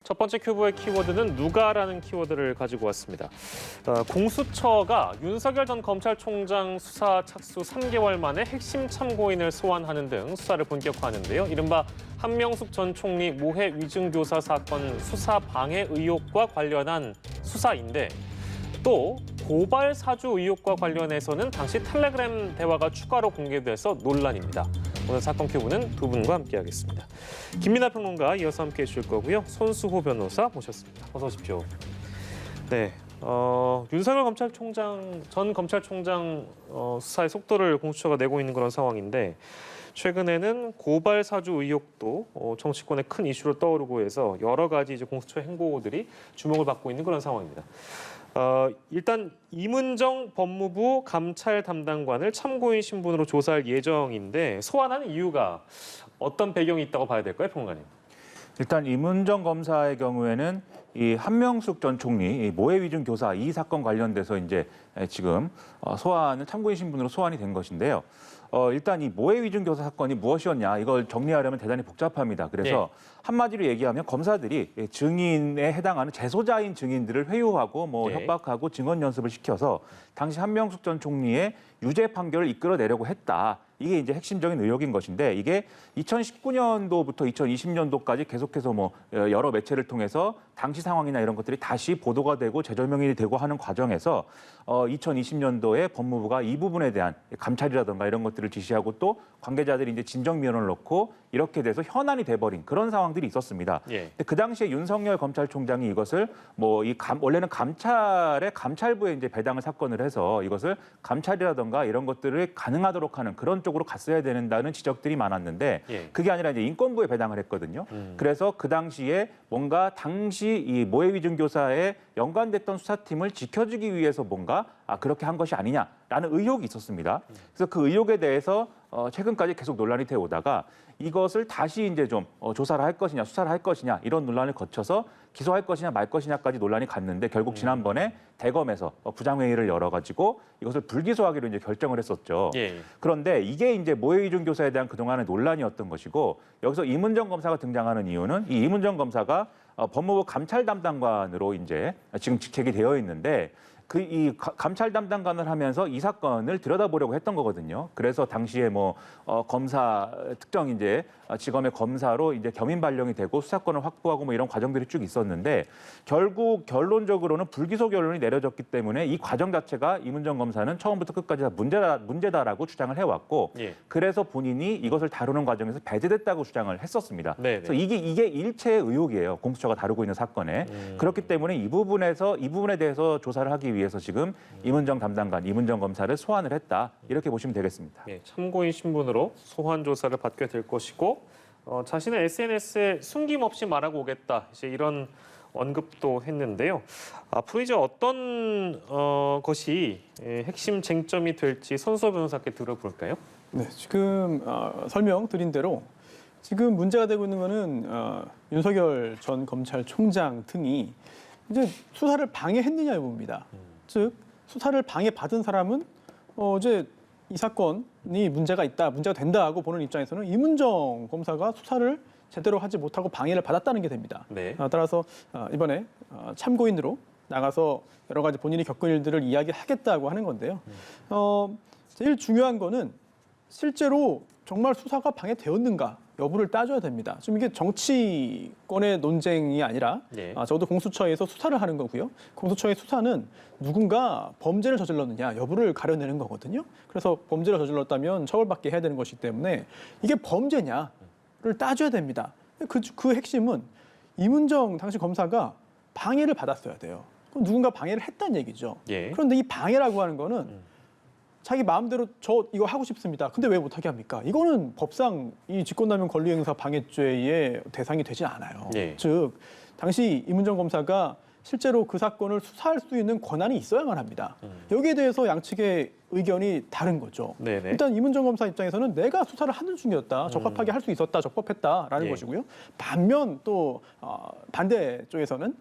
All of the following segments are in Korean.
첫 번째 큐브의 키워드는 누가라는 키워드를 가지고 왔습니다. 공수처가 윤석열 전 검찰총장 수사 착수 3개월 만에 핵심 참고인을 소환하는 등 수사를 본격화하는데요. 이른바 한명숙 전 총리 모해 위증교사 사건 수사 방해 의혹과 관련한 수사인데 또 고발 사주 의혹과 관련해서는 당시 텔레그램 대화가 추가로 공개돼서 논란입니다. 오늘 사건 큐브는 두 분과 함께하겠습니다. 김민하 평론가 이어서 함께해 주실 거고요. 손수호 변호사 모셨습니다. 어서 오십시오. 네, 윤석열 전 검찰총장 수사의 속도를 공수처가 내고 있는 그런 상황인데 최근에는 고발 사주 의혹도 정치권의 큰 이슈로 떠오르고 해서 여러 가지 이제 공수처 행보들이 주목을 받고 있는 그런 상황입니다. 일단 이문정 법무부 감찰 담당관을 참고인 신분으로 조사할 예정인데 소환하는 이유가 어떤 배경이 있다고 봐야 될까요, 평론가님? 일단 이문정 검사의 경우에는 이 한명숙 전 총리 모해 위증 교사 이 사건 관련돼서 이제 지금 소환을 참고인 신분으로 소환이 된 것인데요. 일단 이 모해 위증 교사 사건이 무엇이었냐 이걸 정리하려면 대단히 복잡합니다. 그래서 한마디로 얘기하면 검사들이 증인에 해당하는 재소자인 증인들을 회유하고 협박하고 증언 연습을 시켜서 당시 한명숙 전 총리의 유죄 판결을 이끌어내려고 했다. 이게 이제 핵심적인 의혹인 것인데 이게 2019년도부터 2020년도까지 계속해서 여러 매체를 통해서 당시 상황이나 이런 것들이 다시 보도가 되고 재조명이 되고 하는 과정에서 2020년도에 법무부가 이 부분에 대한 감찰이라든가 이런 것들을 지시하고 또 관계자들이 이제 진정미연을 넣고 이렇게 돼서 현안이 돼버린 그런 상황들이 있었습니다. 근데 그 당시에 윤석열 검찰총장이 이것을 원래는 감찰부에 이제 배당을 사건을 해서 이것을 감찰이라든가 이런 것들을 가능하도록 하는 그런 쪽으로 갔어야 된다는 지적들이 많았는데 그게 아니라 이제 인권부에 배당을 했거든요. 그래서 그 당시에 뭔가 당시 이 모해 위증 교사에 연관됐던 수사팀을 지켜주기 위해서 뭔가 그렇게 한 것이 아니냐라는 의혹이 있었습니다. 그래서 그 의혹에 대해서 최근까지 계속 논란이 되어 오다가 이것을 다시 이제 좀 조사를 할 것이냐 수사를 할 것이냐 이런 논란을 거쳐서 기소할 것이냐 말 것이냐까지 논란이 갔는데 결국 지난번에 대검에서 부장회의를 열어가지고 이것을 불기소하기로 이제 결정을 했었죠. 그런데 이게 이제 모해 위증 교사에 대한 그동안의 논란이었던 것이고 여기서 이문정 검사가 등장하는 이유는 이 이문정 검사가 법무부 감찰 담당관으로 이제 지금 직책이 되어 있는데 이 감찰 담당관을 하면서 이 사건을 들여다보려고 했던 거거든요. 그래서 당시에 검사 특정 이제 지검의 검사로 이제 겸임 발령이 되고 수사권을 확보하고 이런 과정들이 쭉 있었는데 결국 결론적으로는 불기소 결론이 내려졌기 때문에 이 과정 자체가 이문정 검사는 처음부터 끝까지 다 문제다라고 주장을 해왔고 그래서 본인이 이것을 다루는 과정에서 배제됐다고 주장을 했었습니다. 그래서 이게 일체의 의혹이에요. 공수처가 다루고 있는 사건에. 그렇기 때문에 이 부분에 대해서 조사를 하기 위해서 지금 이문정 담당관, 이문정 검사를 소환을 했다. 이렇게 보시면 되겠습니다. 참고인 신분으로 소환 조사를 받게 될 것이고 자신의 SNS에 숨김없이 말하고 오겠다. 이제 이런 언급도 했는데요. 앞으로 이제 어떤 것이 핵심 쟁점이 될지 손수호 변호사께 들어볼까요? 네, 지금 설명드린 대로 지금 문제가 되고 있는 거는 윤석열 전 검찰총장 등이 이제 수사를 방해했느냐의 부분입니다. 즉 수사를 방해받은 사람은 이제 이 사건이 문제가 된다 하고 보는 입장에서는 이문정 검사가 수사를 제대로 하지 못하고 방해를 받았다는 게 됩니다. 따라서 이번에 참고인으로 나가서 여러 가지 본인이 겪은 일들을 이야기하겠다고 하는 건데요. 제일 중요한 거는 실제로 정말 수사가 방해되었는가 여부를 따져야 됩니다. 지금 이게 정치권의 논쟁이 아니라 적어도 공수처에서 수사를 하는 거고요. 공수처의 수사는 누군가 범죄를 저질렀느냐 여부를 가려내는 거거든요. 그래서 범죄를 저질렀다면 처벌받게 해야 되는 것이기 때문에 이게 범죄냐를 따져야 됩니다. 그 핵심은 이문정 당시 검사가 방해를 받았어야 돼요. 그럼 누군가 방해를 했다는 얘기죠. 그런데 이 방해라고 하는 거는 자기 마음대로 저 이거 하고 싶습니다. 근데 왜 못하게 합니까? 이거는 법상 이 직권남용 권리행사 방해죄의 대상이 되지 않아요. 즉 당시 이문정 검사가 실제로 그 사건을 수사할 수 있는 권한이 있어야만 합니다. 여기에 대해서 양측의 의견이 다른 거죠. 일단 이문정 검사 입장에서는 내가 수사를 하는 중이었다. 적합하게 할 수 있었다. 적법했다라는 것이고요. 반면 또 반대 쪽에서는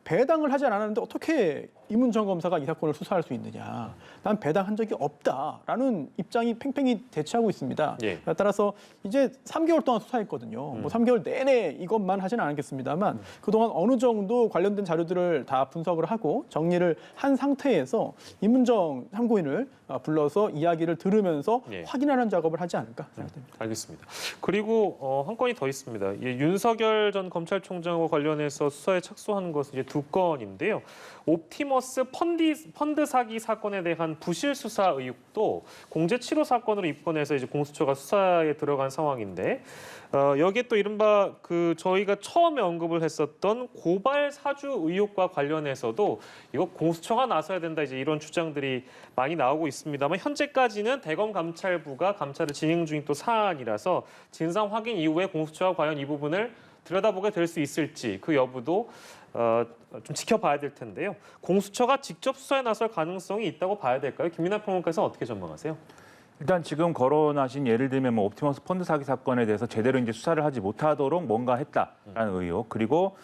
배당을 하지 않았는데 어떻게 이문정 검사가 이 사건을 수사할 수 있느냐. 난 배당한 적이 없다라는 입장이 팽팽히 대치하고 있습니다. 예. 따라서 이제 3개월 동안 수사했거든요. 뭐 3개월 내내 이것만 하지는 않았겠습니다만 그동안 어느 정도 관련된 자료들을 다 분석을 하고 정리를 한 상태에서 이문정 참고인을 불러서 이야기를 들으면서 예. 확인하는 작업을 하지 않을까 생각됩니다. 알겠습니다. 그리고 한 건이 더 있습니다. 이 윤석열 전 검찰총장과 관련해서 수사에 착수한 것은 이제 2건인데요. 옵티머스 펀드 사기 사건에 대한 부실 수사 의혹도 공제 치료 사건으로 입건해서 이제 공수처가 수사에 들어간 상황인데 여기에 또 이른바 저희가 처음에 언급을 했었던 고발 사주 의혹과 관련해서도 이거 공수처가 나서야 된다 이제 이런 주장들이 많이 나오고 있습니다만 현재까지는 대검감찰부가 감찰을 진행 중인 또 사안이라서 진상 확인 이후에 공수처가 과연 이 부분을 들여다보게 될 수 있을지 그 여부도 좀 지켜봐야 될 텐데요. 공수처가 직접 수사에 나설 가능성이 있다고 봐야 될까요? 김민하 평론가께서는 어떻게 전망하세요? 일단 지금 거론하신 예를 들면 뭐 옵티머스 펀드 사기 사건에 대해서 제대로 이제 수사를 하지 못하도록 뭔가 했다라는 의혹, 그리고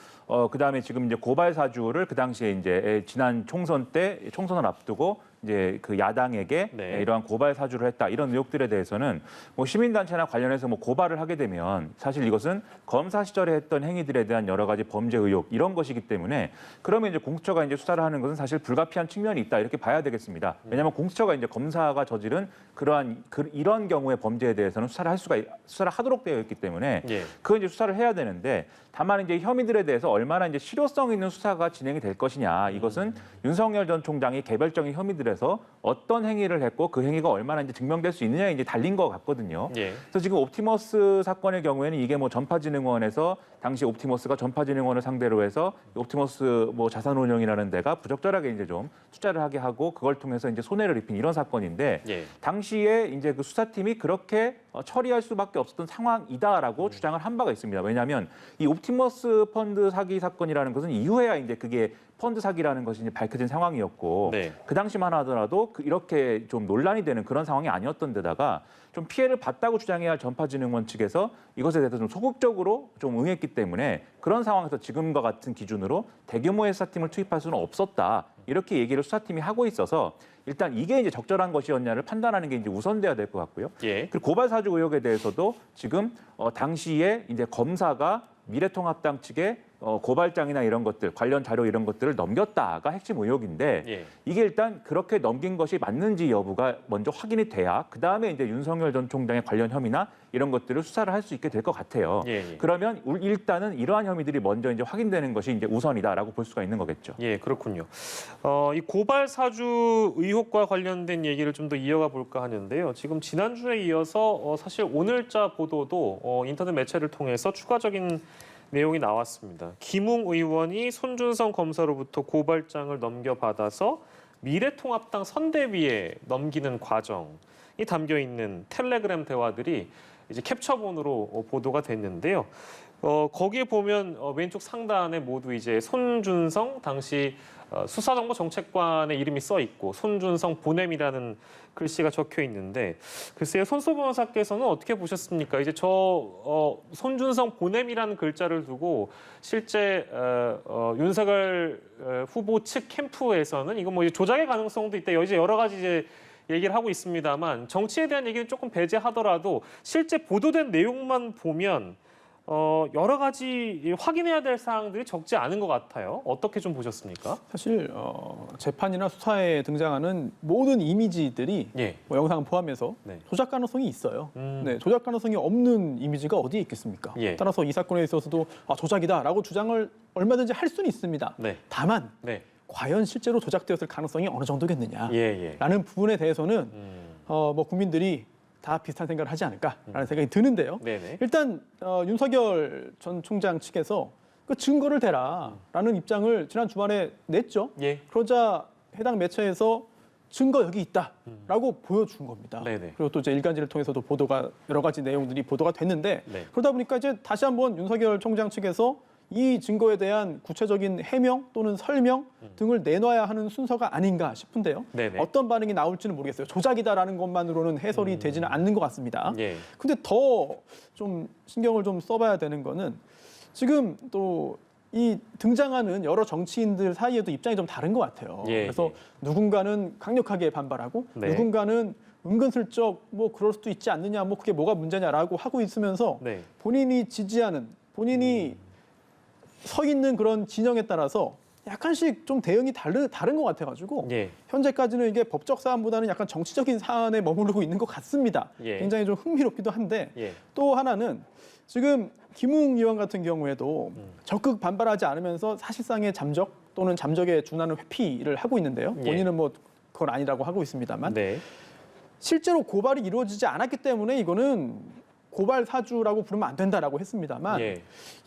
그다음에 지금 이제 고발 사주를 그 당시에 이제 지난 총선 때 총선을 앞두고 이제 그 야당에게 네. 이러한 고발 사주를 했다 이런 의혹들에 대해서는 뭐 시민단체나 관련해서 뭐 고발을 하게 되면 사실 이것은 검사 시절에 했던 행위들에 대한 여러 가지 범죄 의혹 이런 것이기 때문에 그러면 이제 공수처가 이제 수사를 하는 것은 사실 불가피한 측면이 있다 이렇게 봐야 되겠습니다. 왜냐하면 공수처가 이제 검사가 저지른 이런 경우의 범죄에 대해서는 수사를 하도록 되어 있기 때문에 예. 그건 이제 수사를 해야 되는데 다만 이제 혐의들에 대해서 얼마나 이제 실효성 있는 수사가 진행이 될 것이냐 이것은 윤석열 전 총장이 개별적인 혐의들에서 어떤 행위를 했고 그 행위가 얼마나 이제 증명될 수 있느냐에 이제 달린 것 같거든요. 예. 그래서 지금 옵티머스 사건의 경우에는 이게 뭐 전파진흥원에서 당시 옵티머스가 전파진흥원을 상대로 해서 옵티머스 뭐 자산운용이라는 데가 부적절하게 이제 좀 투자를 하게 하고 그걸 통해서 이제 손해를 입힌 이런 사건인데 예. 당시에 이제 그 수사팀이 그렇게 처리할 수밖에 없었던 상황이다라고 주장을 한 바가 있습니다. 왜냐하면 이 옵티머스 펀드 사기 사건이라는 것은 이후에야 이제 그게 펀드 사기라는 것이 이제 밝혀진 상황이었고 네. 그 당시만 하더라도 이렇게 좀 논란이 되는 그런 상황이 아니었던 데다가 좀 피해를 봤다고 주장해야 할 전파진흥원 측에서 이것에 대해서 좀 소극적으로 좀 응했기 때문에 그런 상황에서 지금과 같은 기준으로 대규모의 수사팀을 투입할 수는 없었다. 이렇게 얘기를 수사팀이 하고 있어서 일단 이게 이제 적절한 것이었냐를 판단하는 게 이제 우선돼야 될 것 같고요. 예. 그리고 고발 사주 의혹에 대해서도 지금 당시에 이제 검사가 미래통합당 측에 고발장이나 이런 것들, 관련 자료 이런 것들을 넘겼다가 핵심 의혹인데 예. 이게 일단 그렇게 넘긴 것이 맞는지 여부가 먼저 확인이 돼야 그다음에 이제 윤석열 전 총장의 관련 혐의나 이런 것들을 수사를 할 수 있게 될 것 같아요. 예, 예. 그러면 일단은 이러한 혐의들이 먼저 이제 확인되는 것이 이제 우선이다라고 볼 수가 있는 거겠죠. 예, 그렇군요. 이 고발 사주 의혹과 관련된 얘기를 좀 더 이어가 볼까 하는데요. 지금 지난주에 이어서 사실 오늘자 보도도 인터넷 매체를 통해서 추가적인 내용이 나왔습니다. 김웅 의원이 손준성 검사로부터 고발장을 넘겨받아서 미래통합당 선대위에 넘기는 과정이 담겨 있는 텔레그램 대화들이 이제 캡처본으로 보도가 됐는데요. 거기에 보면 왼쪽 상단에 모두 이제 손준성 당시 수사정보정책관의 이름이 써 있고 손준성 보냄이라는 글씨가 적혀 있는데 글쎄요, 손소 변호사께서는 어떻게 보셨습니까? 이제 손준성 보냄이라는 글자를 두고 실제 윤석열 후보 측 캠프에서는 이거 뭐 이제 조작의 가능성도 있다. 이제 여러 가지 이제 얘기를 하고 있습니다만 정치에 대한 얘기는 조금 배제하더라도 실제 보도된 내용만 보면 여러 가지 확인해야 될 사항들이 적지 않은 것 같아요. 어떻게 좀 보셨습니까? 사실 재판이나 수사에 등장하는 모든 이미지들이 예. 뭐 영상 포함해서 네. 조작 가능성이 있어요. 네, 조작 가능성이 없는 이미지가 어디에 있겠습니까? 예. 따라서 이 사건에 있어서도 조작이다라고 주장을 얼마든지 할 수는 있습니다. 네. 다만 네. 과연 실제로 조작되었을 가능성이 어느 정도겠느냐라는 예, 예. 부분에 대해서는 뭐 국민들이 다 비슷한 생각을 하지 않을까라는 생각이 드는데요. 네네. 일단 윤석열 전 총장 측에서 그 증거를 대라라는 입장을 지난 주말에 냈죠. 예. 그러자 해당 매체에서 증거 여기 있다라고 보여준 겁니다. 네네. 그리고 또 이제 일간지를 통해서도 보도가 여러 가지 내용들이 보도가 됐는데 네. 그러다 보니까 이제 다시 한번 윤석열 총장 측에서 이 증거에 대한 구체적인 해명 또는 설명 등을 내놔야 하는 순서가 아닌가 싶은데요. 네네. 어떤 반응이 나올지는 모르겠어요. 조작이다라는 것만으로는 해설이 되지는 않는 것 같습니다. 예. 근데 더 좀 신경을 좀 써봐야 되는 거는 지금 또 이 등장하는 여러 정치인들 사이에도 입장이 좀 다른 것 같아요. 예, 그래서 예. 누군가는 강력하게 반발하고 네. 누군가는 은근슬쩍 뭐 그럴 수도 있지 않느냐, 뭐 그게 뭐가 문제냐라고 하고 있으면서 네. 본인이 지지하는 본인이 서 있는 그런 진영에 따라서 약간씩 좀 대응이 다른 것 같아가지고 예. 현재까지는 이게 법적 사안보다는 약간 정치적인 사안에 머무르고 있는 것 같습니다. 예. 굉장히 좀 흥미롭기도 한데 예. 또 하나는 지금 김웅 의원 같은 경우에도 적극 반발하지 않으면서 사실상의 잠적 또는 잠적에 준하는 회피를 하고 있는데요. 예. 본인은 뭐 그건 아니라고 하고 있습니다만 네. 실제로 고발이 이루어지지 않았기 때문에 이거는 고발 사주라고 부르면 안 된다라고 했습니다만 예.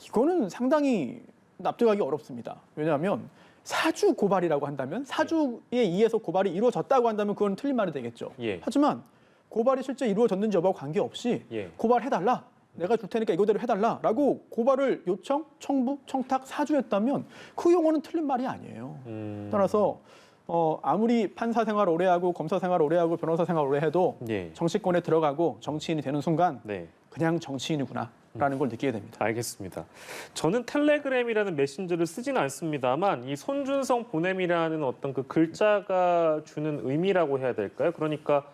이거는 상당히 납득하기 어렵습니다. 왜냐하면 사주 고발이라고 한다면 사주에 의해서 고발이 이루어졌다고 한다면 그건 틀린 말이 되겠죠. 예. 하지만 고발이 실제 이루어졌는지 여부와 관계없이 예. 고발해달라. 내가 줄 테니까 이거대로 해달라라고 고발을 요청, 청부, 청탁, 사주했다면 그 용어는 틀린 말이 아니에요. 따라서 아무리 판사 생활 오래 하고 검사 생활 오래 하고 변호사 생활 오래 해도 예. 정치권에 들어가고 정치인이 되는 순간 네. 그냥 정치인이구나라는 걸 느끼게 됩니다. 알겠습니다. 저는 텔레그램이라는 메신저를 쓰지는 않습니다만 이 손준성 보냄이라는 어떤 그 글자가 주는 의미라고 해야 될까요? 그러니까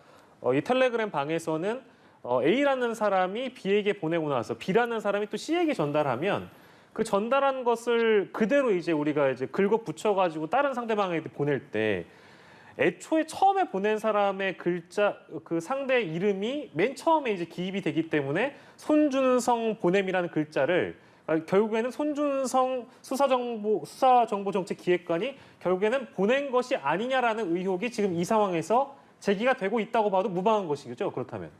이 텔레그램 방에서는 A라는 사람이 B에게 보내고 나서 B라는 사람이 또 C에게 전달하면 그 전달한 것을 그대로 이제 우리가 이제 긁어 붙여가지고 다른 상대방에게 보낼 때 애초에 처음에 보낸 사람의 글자 그 상대 이름이 맨 처음에 이제 기입이 되기 때문에 손준성 보냄이라는 글자를 결국에는 손준성 수사정보정책기획관이 결국에는 보낸 것이 아니냐라는 의혹이 지금 이 상황에서 제기가 되고 있다고 봐도 무방한 것이죠. 그렇다면.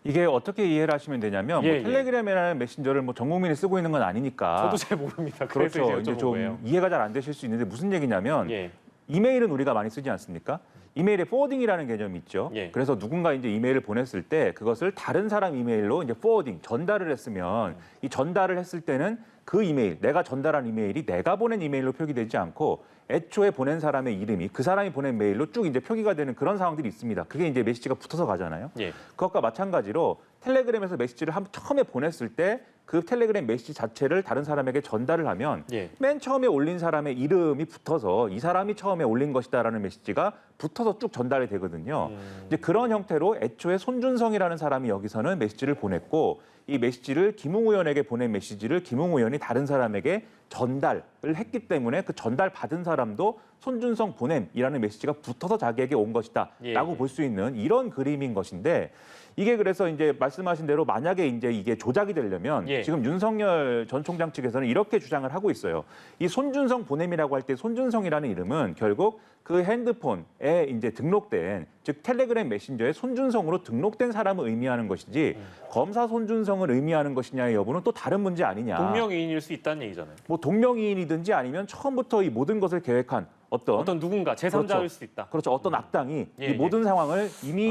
이게 어떻게 이해를 하시면 되냐면 예, 뭐 텔레그램이라는 메신저를 뭐 전 국민이 쓰고 있는 건 아니니까. 저도 잘 모릅니다. 그래서 그렇죠. 이제 이제 좀 여쭤본 이해가 잘 안 되실 수 있는데 무슨 얘기냐면 예. 이메일은 우리가 많이 쓰지 않습니까? 이메일에 포워딩이라는 개념이 있죠. 예. 그래서 누군가 이제 이메일을 보냈을 때 그것을 다른 사람 이메일로 이제 포워딩, 전달을 했으면 이 전달을 했을 때는 그 이메일, 내가 전달한 이메일이 내가 보낸 이메일로 표기되지 않고 애초에 보낸 사람의 이름이 그 사람이 보낸 메일로 쭉 이제 표기가 되는 그런 상황들이 있습니다. 그게 이제 메시지가 붙어서 가잖아요. 예. 그것과 마찬가지로 텔레그램에서 메시지를 처음에 보냈을 때 그 텔레그램 메시지 자체를 다른 사람에게 전달을 하면 예. 맨 처음에 올린 사람의 이름이 붙어서 이 사람이 처음에 올린 것이다라는 메시지가 붙어서 쭉 전달이 되거든요. 이제 그런 형태로 애초에 손준성이라는 사람이 여기서는 메시지를 보냈고 이 메시지를 김웅 의원에게 보낸 메시지를 김웅 의원이 다른 사람에게 전달을 했기 때문에 그 전달 받은 사람도 손준성 보냄이라는 메시지가 붙어서 자기에게 온 것이다라고 예. 볼 수 있는 이런 그림인 것인데 이게 그래서 이제 말씀하신 대로 만약에 이제 이게 조작이 되려면 예. 지금 윤석열 전 총장 측에서는 이렇게 주장을 하고 있어요. 이 손준성 보냄이라고 할 때 손준성이라는 이름은 결국 그 핸드폰에 이제 등록된 즉 텔레그램 메신저에 손준성으로 등록된 사람을 의미하는 것이지 검사 손준성을 의미하는 것이냐의 여부는 또 다른 문제 아니냐. 동명이인일 수 있다는 얘기잖아요. 뭐 동명이인이든지 아니면 처음부터 이 모든 것을 계획한 어떤 누군가 제3자일 그렇죠. 수도 있다. 그렇죠. 어떤 악당이 예, 이 모든 상황을 이미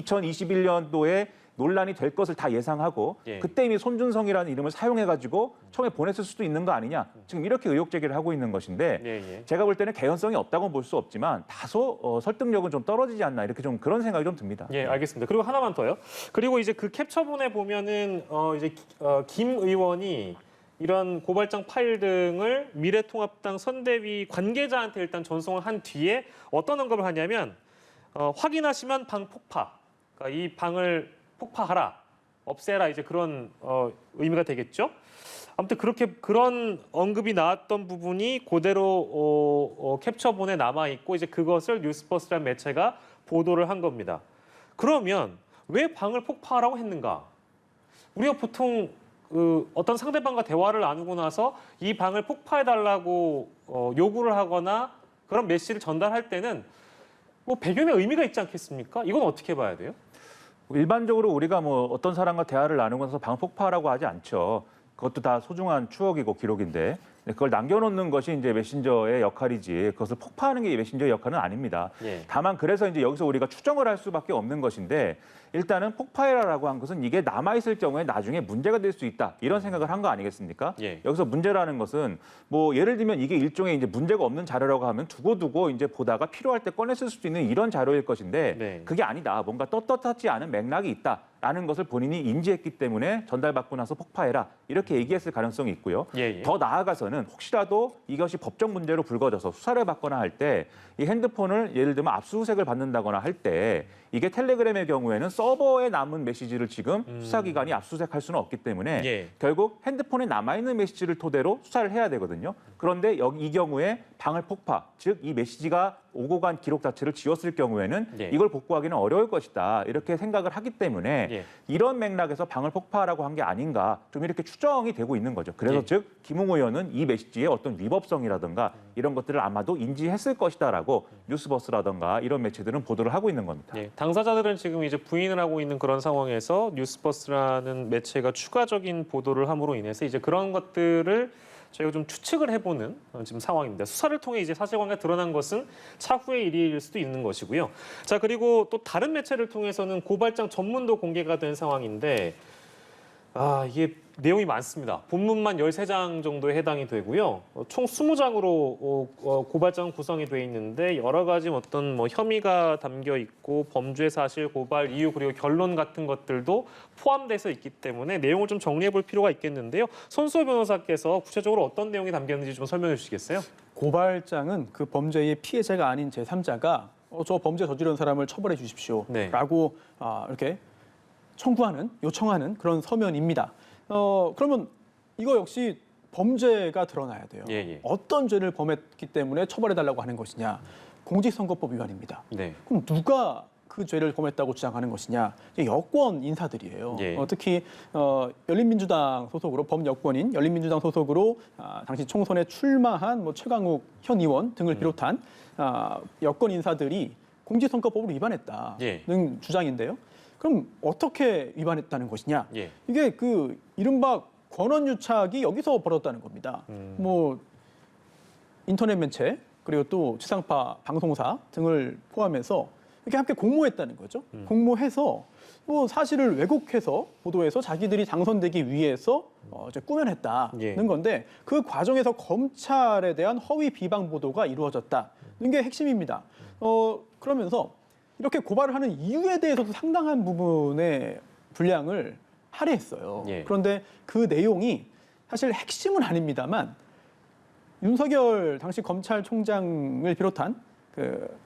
2021년도에 논란이 될 것을 다 예상하고 예. 그때 이미 손준성이라는 이름을 사용해가지고 처음에 보냈을 수도 있는 거 아니냐. 지금 이렇게 의혹 제기를 하고 있는 것인데 예, 예. 제가 볼 때는 개연성이 없다고 볼 수 없지만 다소 설득력은 좀 떨어지지 않나 이렇게 좀 그런 생각이 좀 듭니다. 예, 알겠습니다. 그리고 하나만 더요. 그리고 이제 그 캡처본에 보면은 김 의원이 이런 고발장 파일 등을 미래통합당 선대위 관계자한테 일단 전송을 한 뒤에 어떤 언급을 하냐면 확인하시면 방 폭파. 그러니까 이 방을 폭파하라, 없애라 이제 그런 의미가 되겠죠. 아무튼 그런 언급이 나왔던 부분이 그대로 캡처본에 남아 있고 이제 그것을 뉴스버스라는 매체가 보도를 한 겁니다. 그러면 왜 방을 폭파하라고 했는가? 우리가 보통 어떤 상대방과 대화를 나누고 나서 이 방을 폭파해달라고 요구를 하거나 그런 메시지를 전달할 때는 뭐 배경에 의미가 있지 않겠습니까? 이건 어떻게 봐야 돼요? 일반적으로 우리가 뭐 어떤 사람과 대화를 나누고 나서 방 폭파라고 하지 않죠. 그것도 다 소중한 추억이고 기록인데 그걸 남겨놓는 것이 이제 메신저의 역할이지 그것을 폭파하는 게 메신저의 역할은 아닙니다. 예. 다만 그래서 이제 여기서 우리가 추정을 할 수밖에 없는 것인데 일단은 폭파해라라고 한 것은 이게 남아있을 경우에 나중에 문제가 될 수 있다 이런 생각을 한 거 아니겠습니까? 예. 여기서 문제라는 것은 뭐 예를 들면 이게 일종의 이제 문제가 없는 자료라고 하면 두고두고 이제 보다가 필요할 때 꺼냈을 수도 있는 이런 자료일 것인데 네. 그게 아니다. 뭔가 떳떳하지 않은 맥락이 있다. 라는 것을 본인이 인지했기 때문에 전달받고 나서 폭파해라 이렇게 얘기했을 가능성이 있고요. 예, 예. 더 나아가서는 혹시라도 이것이 법적 문제로 불거져서 수사를 받거나 할 때 이 핸드폰을 예를 들면 압수수색을 받는다거나 할 때 이게 텔레그램의 경우에는 서버에 남은 메시지를 지금 수사기관이 압수수색할 수는 없기 때문에 예. 결국 핸드폰에 남아있는 메시지를 토대로 수사를 해야 되거든요. 그런데 이 경우에 방을 폭파, 즉 이 메시지가 오고 간 기록 자체를 지웠을 경우에는 예. 이걸 복구하기는 어려울 것이다. 이렇게 생각을 하기 때문에 예. 이런 맥락에서 방을 폭파하라고 한 게 아닌가 좀 이렇게 추정이 되고 있는 거죠. 그래서 예. 즉 김웅 의원은 이 메시지의 어떤 위법성이라든가 이런 것들을 아마도 인지했을 것이다라고 뉴스버스라든가 이런 매체들은 보도를 하고 있는 겁니다. 예, 당사자들은 지금 이제 부인을 하고 있는 그런 상황에서 뉴스버스라는 매체가 추가적인 보도를 함으로 인해서 이제 그런 것들을 저희가 좀 추측을 해보는 지금 상황입니다. 수사를 통해 이제 사실관계가 드러난 것은 차후의 일일 수도 있는 것이고요. 자, 그리고 또 다른 매체를 통해서는 고발장 전문도 공개가 된 상황인데 이게 내용이 많습니다. 본문만 13장 정도에 해당이 되고요. 총 20장으로 고발장 구성이 돼 있는데 여러 가지 어떤 뭐 혐의가 담겨 있고 범죄 사실, 고발 이유 그리고 결론 같은 것들도 포함돼서 있기 때문에 내용을 좀 정리해 볼 필요가 있겠는데요. 손수호 변호사께서 구체적으로 어떤 내용이 담겼는지 좀 설명해 주시겠어요? 고발장은 그 범죄의 피해자가 아닌 제3자가 저 범죄 저지른 사람을 처벌해 주십시오. 네. 라고 이렇게 요청하는 그런 서면입니다. 그러면 이거 역시 범죄가 드러나야 돼요. 예, 예. 어떤 죄를 범했기 때문에 처벌해달라고 하는 것이냐. 공직선거법 위반입니다. 네. 그럼 누가 그 죄를 범했다고 주장하는 것이냐. 이제 여권 인사들이에요. 예. 특히 열린민주당 소속으로 범여권인 열린민주당 소속으로 당시 총선에 출마한 뭐 최강욱 현 의원 등을 비롯한 여권 인사들이 공직선거법을 위반했다는 예. 주장인데요. 그럼 어떻게 위반했다는 것이냐? 예. 이게 그 이른바 권한유착이 여기서 벌어졌다는 겁니다. 뭐 인터넷 매체 그리고 또 지상파 방송사 등을 포함해서 이렇게 함께 공모했다는 거죠. 공모해서 뭐 사실을 왜곡해서 보도해서 자기들이 당선되기 위해서 이제 꾸며냈다는 예. 건데 그 과정에서 검찰에 대한 허위 비방 보도가 이루어졌다는 게 핵심입니다. 그러면서 이렇게 고발을 하는 이유에 대해서도 상당한 부분의 분량을 할애했어요. 예. 그런데 그 내용이 사실 핵심은 아닙니다만 윤석열 당시 검찰총장을 비롯한 그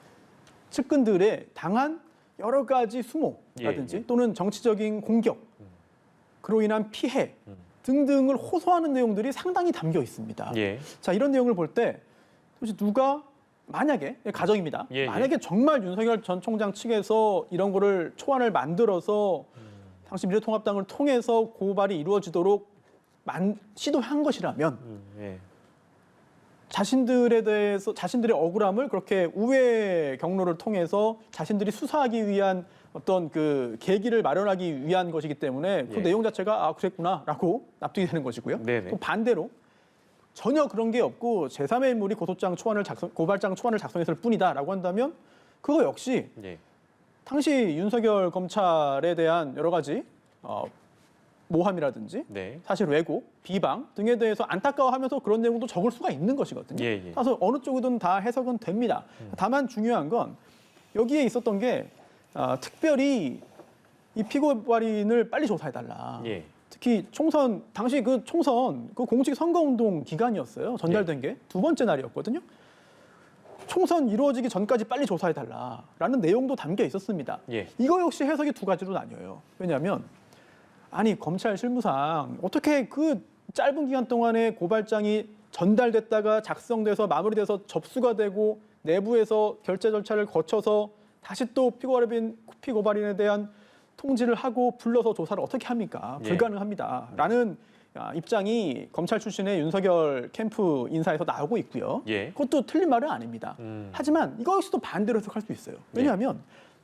측근들의 당한 여러 가지 수모라든지 예, 예. 또는 정치적인 공격, 그로 인한 피해 등등을 호소하는 내용들이 상당히 담겨 있습니다. 예. 자, 이런 내용을 볼 때 도대체 누가 만약에 가정입니다. 예, 예. 만약에 정말 윤석열 전 총장 측에서 이런 거를 초안을 만들어서 당시 미래통합당을 통해서 고발이 이루어지도록 시도한 것이라면 예. 자신들에 대해서 자신들의 억울함을 그렇게 우회 경로를 통해서 자신들이 수사하기 위한 어떤 그 계기를 마련하기 위한 것이기 때문에 그 예. 내용 자체가 그랬구나라고 납득이 되는 것이고요. 네네. 또 반대로 전혀 그런 게 없고 제3의 인물이 고발장 초안을 작성했을 뿐이다라고 한다면 그거 역시 예. 당시 윤석열 검찰에 대한 여러 가지 모함이라든지 네. 사실 왜곡, 비방 등에 대해서 안타까워하면서 그런 내용도 적을 수가 있는 것이거든요. 예, 예. 그래서 어느 쪽이든 다 해석은 됩니다. 다만 중요한 건 여기에 있었던 게 특별히 이 피고발인을 빨리 조사해달라. 예. 특히 당시 그 총선 그 공식 선거운동 기간이었어요. 전달된 게 두 번째 날이었거든요. 총선 이루어지기 전까지 빨리 조사해달라라는 내용도 담겨 있었습니다. 예. 이거 역시 해석이 두 가지로 나뉘어요. 왜냐하면 아니 검찰 실무상 어떻게 그 짧은 기간 동안에 고발장이 전달됐다가 작성돼서 마무리돼서 접수가 되고 내부에서 결제 절차를 거쳐서 다시 또 피고발인에 대한 통지를 하고 불러서 조사를 어떻게 합니까? 예. 불가능합니다. 라는 입장이 검찰 출신의 윤석열 캠프 인사에서 나오고 있고요. 예. 그것도 틀린 말은 아닙니다. 하지만 이거 역시 또 반대로 해석할 수 있어요. 왜냐하면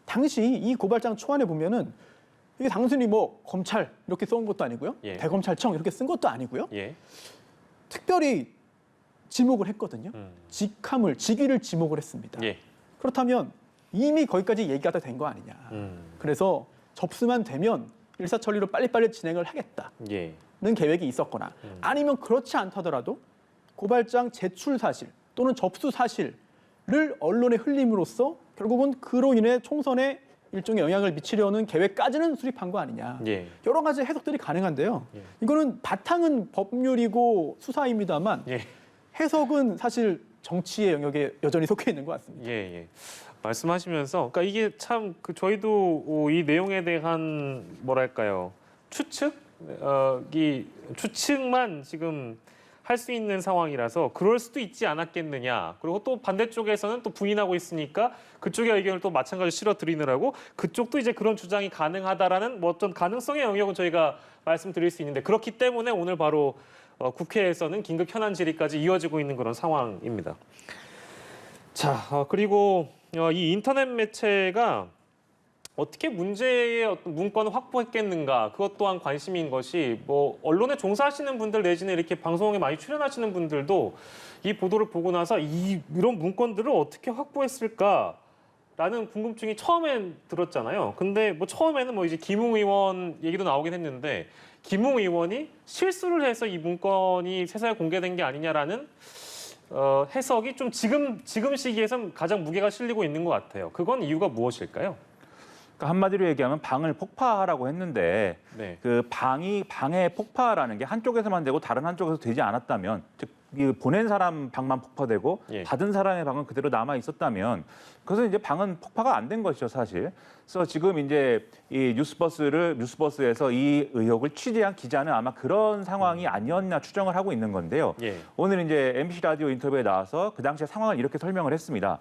당시 이 고발장 초안에 보면은 이게 단순히 뭐 검찰 이렇게 써온 것도 아니고요. 예. 대검찰청 이렇게 쓴 것도 아니고요. 예. 특별히 지목을 했거든요. 직위를 지목을 했습니다. 예. 그렇다면 이미 거기까지 얘기가 다 된 거 아니냐. 그래서 접수만 되면 일사천리로 빨리빨리 진행을 하겠다는 예. 계획이 있었거나 아니면 그렇지 않다더라도 고발장 제출 사실 또는 접수 사실을 언론에 흘림으로써 결국은 그로 인해 총선에 일종의 영향을 미치려는 계획까지는 수립한 거 아니냐. 예. 여러 가지 해석들이 가능한데요. 예. 이거는 바탕은 법률이고 수사입니다만 예. 해석은 사실 정치의 영역에 여전히 속해 있는 것 같습니다. 예, 예. 말씀하시면서, 그러니까 이게 참 그 저희도 이 내용에 대한 뭐랄까요 추측이 추측만 지금 할 수 있는 상황이라서 그럴 수도 있지 않았겠느냐. 그리고 또 반대쪽에서는 또 부인하고 있으니까 그쪽의 의견을 또 마찬가지로 실어 드리느라고 그쪽도 이제 그런 주장이 가능하다라는 뭐 어떤 가능성의 영역은 저희가 말씀드릴 수 있는데 그렇기 때문에 오늘 바로 국회에서는 긴급 현안 질의까지 이어지고 있는 그런 상황입니다. 자, 그리고 이 인터넷 매체가 어떻게 문제의 어떤 문건을 확보했겠는가 그것 또한 관심인 것이 뭐 언론에 종사하시는 분들 내지는 이렇게 방송에 많이 출연하시는 분들도 이 보도를 보고 나서 이런 문건들을 어떻게 확보했을까라는 궁금증이 처음엔 들었잖아요. 근데 뭐 처음에는 뭐 이제 김웅 의원 얘기도 나오긴 했는데 김웅 의원이 실수를 해서 이 문건이 세상에 공개된 게 아니냐라는 해석이 좀 지금 시기에선 가장 무게가 실리고 있는 것 같아요. 그건 이유가 무엇일까요? 한마디로 얘기하면 방을 폭파하라고 했는데 네. 그 방의 폭파라는 게 한쪽에서만 되고 다른 한쪽에서 되지 않았다면 즉 보낸 사람 방만 폭파되고 예. 받은 사람의 방은 그대로 남아 있었다면 그래서 이제 방은 폭파가 안 된 것이죠 사실. 그래서 지금 이제 이 뉴스버스에서 이 의혹을 취재한 기자는 아마 그런 상황이 아니었나 추정을 하고 있는 건데요. 예. 오늘 이제 MBC 라디오 인터뷰에 나와서 그 당시의 상황을 이렇게 설명을 했습니다.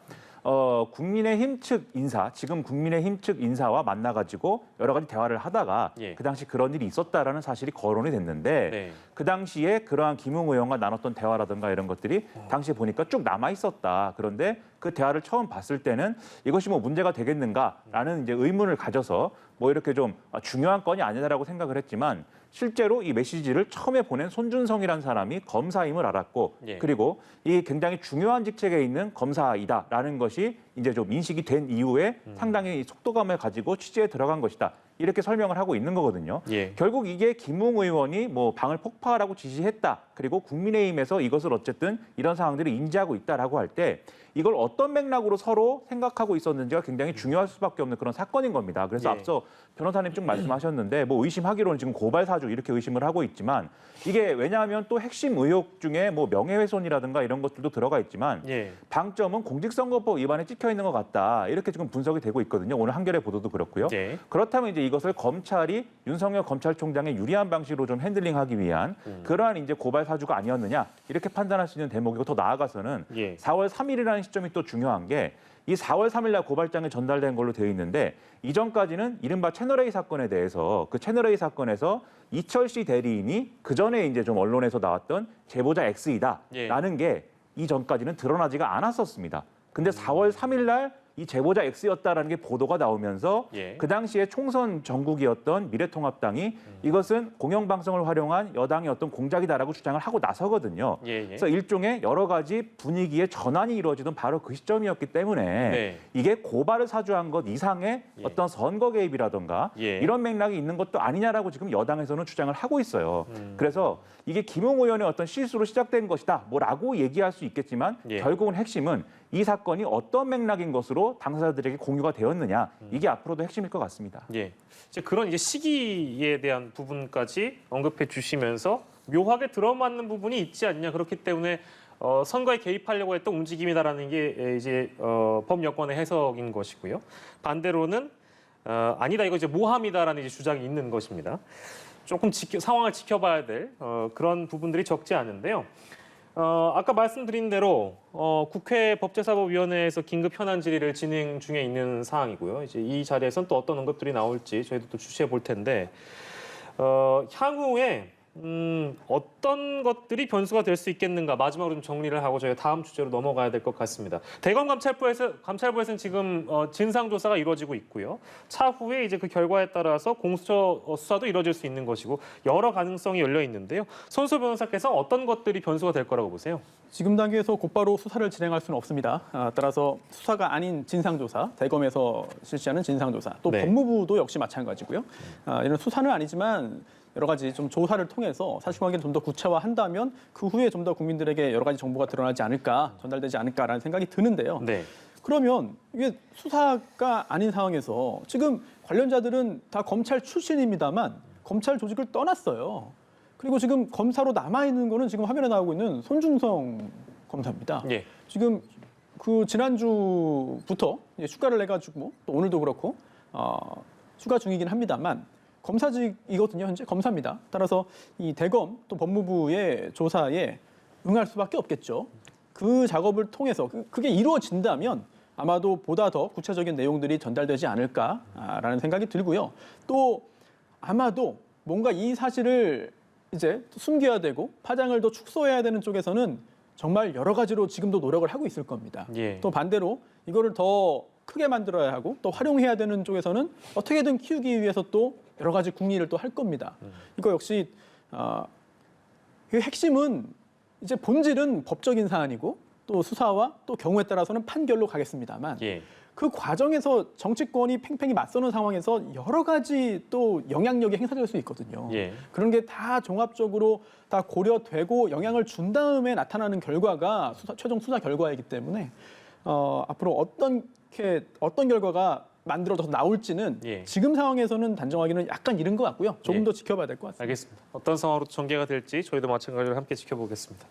국민의힘 측 인사, 지금 국민의힘 측 인사와 만나가지고 여러 가지 대화를 하다가 예. 그 당시 그런 일이 있었다라는 사실이 거론이 됐는데 네. 그 당시에 그러한 김웅 의원과 나눴던 대화라든가 이런 것들이 당시에 보니까 쭉 남아 있었다. 그런데 그 대화를 처음 봤을 때는 이것이 뭐 문제가 되겠는가라는 이제 의문을 가져서 뭐 이렇게 좀 중요한 건이 아니다라고 생각을 했지만 실제로 이 메시지를 처음에 보낸 손준성이라는 사람이 검사임을 알았고 예. 그리고 이 굉장히 중요한 직책에 있는 검사이다라는 것이 이제 좀 인식이 된 이후에 상당히 속도감을 가지고 취재에 들어간 것이다. 이렇게 설명을 하고 있는 거거든요. 예. 결국 이게 김웅 의원이 뭐 방을 폭파하라고 지시했다. 그리고 국민의힘에서 이것을 어쨌든 이런 상황들을 인지하고 있다라고 할 때 이걸 어떤 맥락으로 서로 생각하고 있었는지가 굉장히 중요할 수밖에 없는 그런 사건인 겁니다. 그래서 예. 앞서 변호사님 쭉 말씀하셨는데 뭐 의심하기로는 지금 고발 사주 이렇게 의심을 하고 있지만 이게 왜냐하면 또 핵심 의혹 중에 뭐 명예훼손이라든가 이런 것들도 들어가 있지만 예. 방점은 공직선거법 위반에 찍혀 있는 것 같다. 이렇게 지금 분석이 되고 있거든요. 오늘 한겨레 보도도 그렇고요. 예. 그렇다면 이제 이것을 검찰이 윤석열 검찰총장의 유리한 방식으로 좀 핸들링하기 위한 그러한 이제 고발 사주가 아니었느냐 이렇게 판단할 수 있는 대목이고 더 나아가서는 예. 4월 3일이라는 시점이 또 중요한 게 이 4월 3일 날 고발장에 전달된 걸로 되어 있는데 이전까지는 이른바 채널A 사건에 대해서 그 채널A 사건에서 이철씨 대리인이 그 전에 이제 좀 언론에서 나왔던 제보자 X이다라는 게 이전까지는 드러나지가 않았었습니다. 근데 4월 3일 날 이 제보자 X였다라는 게 보도가 나오면서 예. 그 당시에 총선 전국이었던 미래통합당이 이것은 공영방송을 활용한 여당의 어떤 공작이다라고 주장을 하고 나서거든요. 예. 예. 그래서 일종의 여러 가지 분위기의 전환이 이루어지던 바로 그 시점이었기 때문에 네. 이게 고발을 사주한 것 이상의 예. 어떤 선거 개입이라든가 예. 이런 맥락이 있는 것도 아니냐라고 지금 여당에서는 주장을 하고 있어요. 그래서 이게 김웅 의원의 어떤 실수로 시작된 것이다 뭐라고 얘기할 수 있겠지만 예. 결국은 핵심은 이 사건이 어떤 맥락인 것으로 당사자들에게 공유가 되었느냐 이게 앞으로도 핵심일 것 같습니다. 예. 이제 그런 이제 시기에 대한 부분까지 언급해 주시면서 묘하게 들어맞는 부분이 있지 않냐. 그렇기 때문에 선거에 개입하려고 했던 움직임이다라는 게 이제 법 여건의 해석인 것이고요. 반대로는 아니다 이거 이제 모함이다라는 이제 주장이 있는 것입니다. 조금 상황을 지켜봐야 될 그런 부분들이 적지 않은데요. 아까 말씀드린 대로 국회 법제사법위원회에서 긴급 현안 질의를 진행 중에 있는 상황이고요. 이제 이 자리에서는 또 어떤 언급들이 나올지 저희도 또 주시해 볼 텐데 향후에 어떤 것들이 변수가 될 수 있겠는가 마지막으로 좀 정리를 하고 저희가 다음 주제로 넘어가야 될 것 같습니다. 대검감찰부에서는 지금 진상조사가 이루어지고 있고요. 차후에 이제 그 결과에 따라서 공수처 수사도 이루어질 수 있는 것이고 여러 가능성이 열려 있는데요. 손수 변호사께서 어떤 것들이 변수가 될 거라고 보세요? 지금 단계에서 곧바로 수사를 진행할 수는 없습니다. 따라서 수사가 아닌 진상조사, 대검에서 실시하는 진상조사, 또 네. 법무부도 역시 마찬가지고요. 이런 수사는 아니지만 여러 가지 좀 조사를 통해서 사실관계를 좀 더 구체화한다면 그 후에 좀 더 국민들에게 여러 가지 정보가 드러나지 않을까, 전달되지 않을까라는 생각이 드는데요. 네. 그러면 이게 수사가 아닌 상황에서 지금 관련자들은 다 검찰 출신입니다만 검찰 조직을 떠났어요. 그리고 지금 검사로 남아 있는 거는 지금 화면에 나오고 있는 손중성 검사입니다. 예. 지금 그 지난주부터 이제 휴가를 내가지고 또 오늘도 그렇고 휴가 중이긴 합니다만 검사직이거든요. 현재 검사입니다. 따라서 이 대검 또 법무부의 조사에 응할 수밖에 없겠죠. 그 작업을 통해서 그게 이루어진다면 아마도 보다 더 구체적인 내용들이 전달되지 않을까라는 생각이 들고요. 또 아마도 뭔가 이 사실을 이제 숨겨야 되고 파장을 더 축소해야 되는 쪽에서는 정말 여러 가지로 지금도 노력을 하고 있을 겁니다. 예. 또 반대로 이거를 더 크게 만들어야 하고 또 활용해야 되는 쪽에서는 어떻게든 키우기 위해서 또 여러 가지 궁리를 또 할 겁니다. 이거 역시 그 핵심은 이제 본질은 법적인 사안이고 또 수사와 또 경우에 따라서는 판결로 가겠습니다만 예. 그 과정에서 정치권이 팽팽히 맞서는 상황에서 여러 가지 또 영향력이 행사될 수 있거든요. 예. 그런 게 다 종합적으로 다 고려되고 영향을 준 다음에 나타나는 결과가 최종 수사 결과이기 때문에 앞으로 어떤 결과가 만들어져서 나올지는 예. 지금 상황에서는 단정하기는 약간 이른 것 같고요. 조금 예. 더 지켜봐야 될 것 같습니다. 알겠습니다. 어떤 상황으로 전개가 될지 저희도 마찬가지로 함께 지켜보겠습니다.